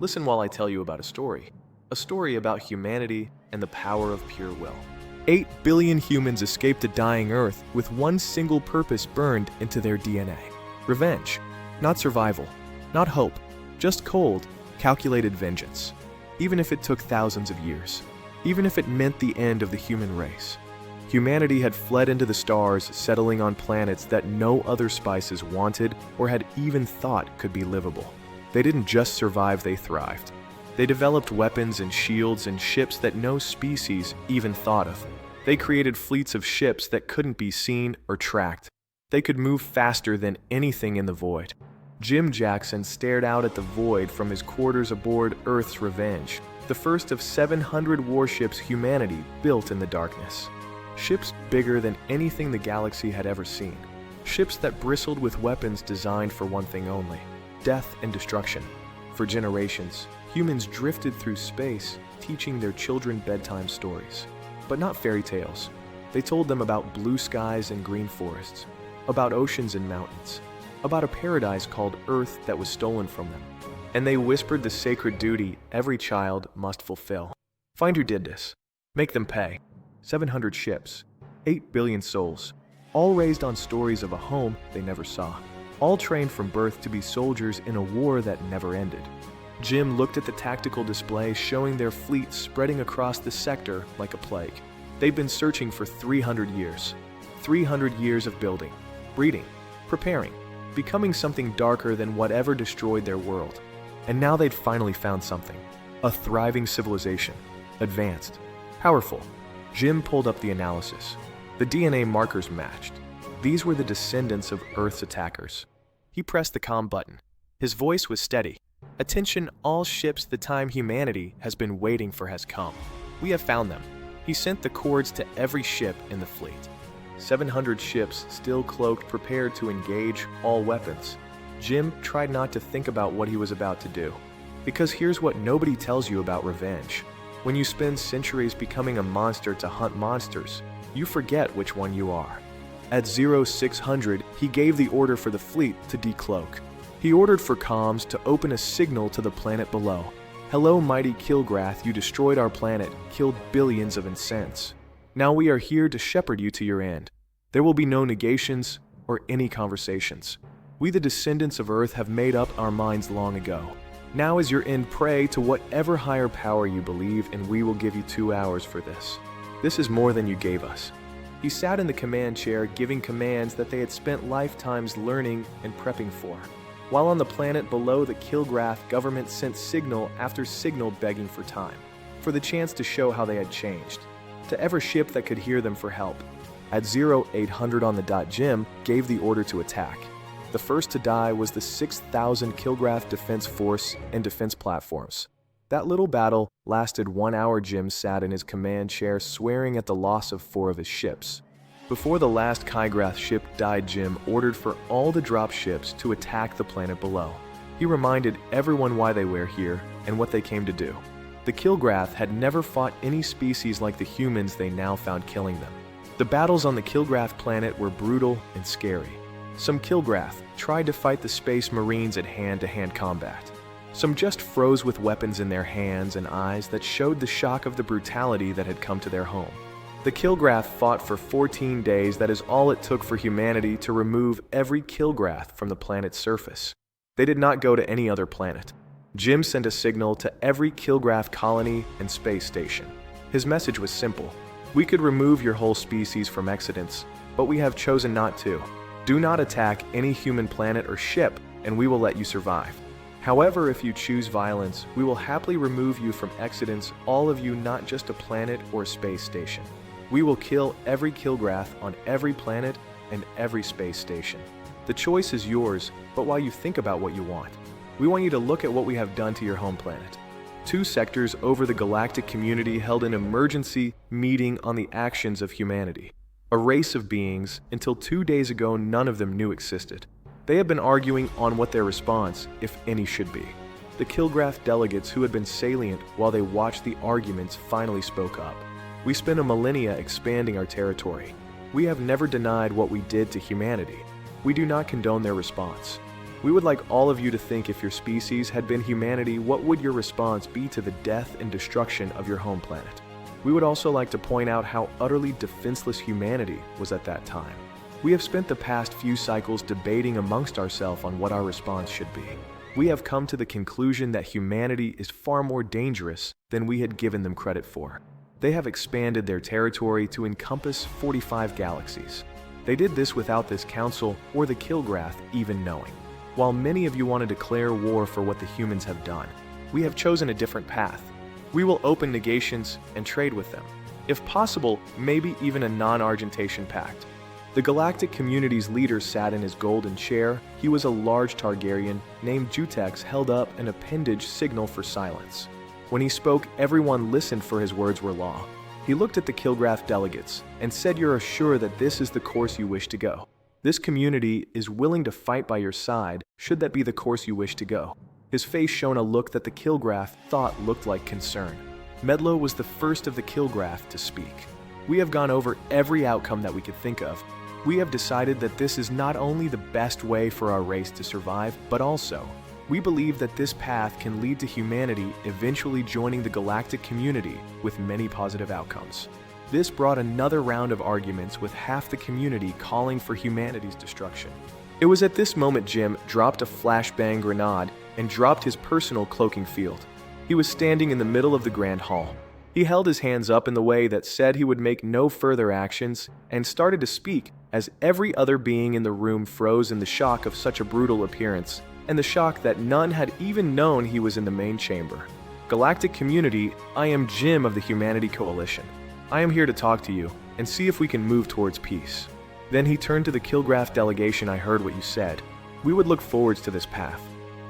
Listen while I tell you about a story about humanity and the power of pure will. 8 billion humans escaped a dying Earth with one single purpose burned into their DNA. Revenge. Not survival. Not hope. Just cold, calculated vengeance. Even if it took thousands of years. Even if it meant the end of the human race. Humanity had fled into the stars, settling on planets that no other species wanted or had even thought could be livable. They didn't just survive, they thrived. They developed weapons and shields and ships that no species even thought of. They created fleets of ships that couldn't be seen or tracked. They could move faster than anything in the void. Jim Jackson stared out at the void from his quarters aboard Earth's Revenge, the first of 700 warships humanity built in the darkness. Ships bigger than anything the galaxy had ever seen. Ships that bristled with weapons designed for one thing only: death and destruction. For generations, humans drifted through space, teaching their children bedtime stories. But not fairy tales. They told them about blue skies and green forests, about oceans and mountains, about a paradise called Earth that was stolen from them. And they whispered the sacred duty every child must fulfill. Find who did this. Make them pay. 700 ships, 8 billion souls, all raised on stories of a home they never saw, all trained from birth to be soldiers in a war that never ended. Jim looked at the tactical display showing their fleet spreading across the sector like a plague. They'd been searching for 300 years. 300 years of building, breeding, preparing, becoming something darker than whatever destroyed their world. And now they'd finally found something. A thriving civilization. Advanced. Powerful. Jim pulled up the analysis. The DNA markers matched. These were the descendants of Earth's attackers. He pressed the comm button. His voice was steady. Attention all ships, the time humanity has been waiting for has come. We have found them. He sent the coords to every ship in the fleet. 700 ships still cloaked, prepared to engage all weapons. Jim tried not to think about what he was about to do. Because here's what nobody tells you about revenge. When you spend centuries becoming a monster to hunt monsters, you forget which one you are. At 0600, he gave the order for the fleet to decloak. He ordered for comms to open a signal to the planet below. Hello, mighty Kilgrath, you destroyed our planet, killed billions of Incents. Now we are here to shepherd you to your end. There will be no negations or any conversations. We, the descendants of Earth, have made up our minds long ago. Now is your end. Pray to whatever higher power you believe, and we will give you 2 hours for this. This is more than you gave us. He sat in the command chair, giving commands that they had spent lifetimes learning and prepping for. While on the planet below, the Kilgrath government sent signal after signal begging for time, for the chance to show how they had changed, to every ship that could hear them for help. At 0800 on the dot, Jim gave the order to attack. The first to die was the 6,000 Kilgrath Defense Force and defense platforms. That little battle lasted 1 hour. Jim sat in his command chair, swearing at the loss of 4 of his ships. Before the last Kilgrath ship died, Jim ordered for all the drop ships to attack the planet below. He reminded everyone why they were here and what they came to do. The Kilgrath had never fought any species like the humans they now found killing them. The battles on the Kilgrath planet were brutal and scary. Some Kilgrath tried to fight the Space Marines at hand-to-hand combat. Some just froze with weapons in their hands and eyes that showed the shock of the brutality that had come to their home. The Kilgrath fought for 14 days. That is all it took for humanity to remove every Kilgrath from the planet's surface. They did not go to any other planet. Jim sent a signal to every Kilgrath colony and space station. His message was simple. We could remove your whole species from Exodus, but we have chosen not to. Do not attack any human planet or ship, and we will let you survive. However, if you choose violence, we will happily remove you from Exodus, all of you, not just a planet or a space station. We will kill every Kilgrath on every planet and every space station. The choice is yours, but while you think about what you want, we want you to look at what we have done to your home planet. 2 sectors over the galactic community held an emergency meeting on the actions of humanity. A race of beings, until 2 days ago none of them knew existed. They had been arguing on what their response, if any, should be. The Kilgrath delegates who had been salient while they watched the arguments finally spoke up. We spent a millennia expanding our territory. We have never denied what we did to humanity. We do not condone their response. We would like all of you to think if your species had been humanity, what would your response be to the death and destruction of your home planet? We would also like to point out how utterly defenseless humanity was at that time. We have spent the past few cycles debating amongst ourselves on what our response should be. We have come to the conclusion that humanity is far more dangerous than we had given them credit for. They have expanded their territory to encompass 45 galaxies. They did this without this council or the Kilgrath even knowing. While many of you want to declare war for what the humans have done, we have chosen a different path. We will open negations and trade with them. If possible, maybe even a non-Argentation pact. The galactic community's leader sat in his golden chair. He was a large Targaryen named Jutex, held up an appendage signal for silence. When he spoke, everyone listened, for his words were law. He looked at the Kilgrath delegates and said, "You're assured that this is the course you wish to go. This community is willing to fight by your side should that be the course you wish to go." His face shone a look that the Kilgrath thought looked like concern. Medlo was the first of the Kilgrath to speak. "We have gone over every outcome that we could think of. We have decided that this is not only the best way for our race to survive, but also, we believe that this path can lead to humanity eventually joining the galactic community with many positive outcomes." This brought another round of arguments, with half the community calling for humanity's destruction. It was at this moment Jim dropped a flashbang grenade and dropped his personal cloaking field. He was standing in the middle of the Grand Hall. He held his hands up in the way that said he would make no further actions and started to speak as every other being in the room froze in the shock of such a brutal appearance, and the shock that none had even known he was in the main chamber. "Galactic community, I am Jim of the Humanity Coalition. I am here to talk to you and see if we can move towards peace." Then he turned to the Kilgrath delegation. "I heard what you said. We would look forwards to this path.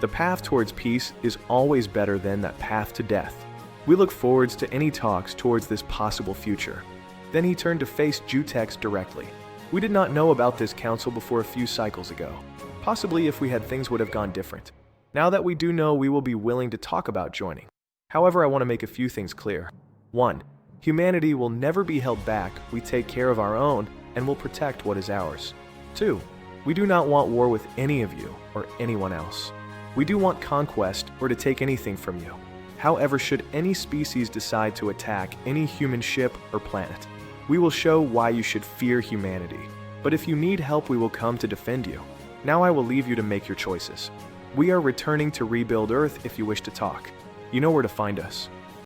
The path towards peace is always better than that path to death. We look forwards to any talks towards this possible future." Then he turned to face Jutex directly. "We did not know about this council before a few cycles ago. Possibly if we had, things would have gone different. Now that we do know, we will be willing to talk about joining. However, I want to make a few things clear. 1. Humanity will never be held back. We take care of our own and will protect what is ours. 2. We do not want war with any of you or anyone else. We do want conquest or to take anything from you. However, should any species decide to attack any human ship or planet, we will show why you should fear humanity. But if you need help, we will come to defend you. Now I will leave you to make your choices. We are returning to rebuild Earth if you wish to talk. You know where to find us."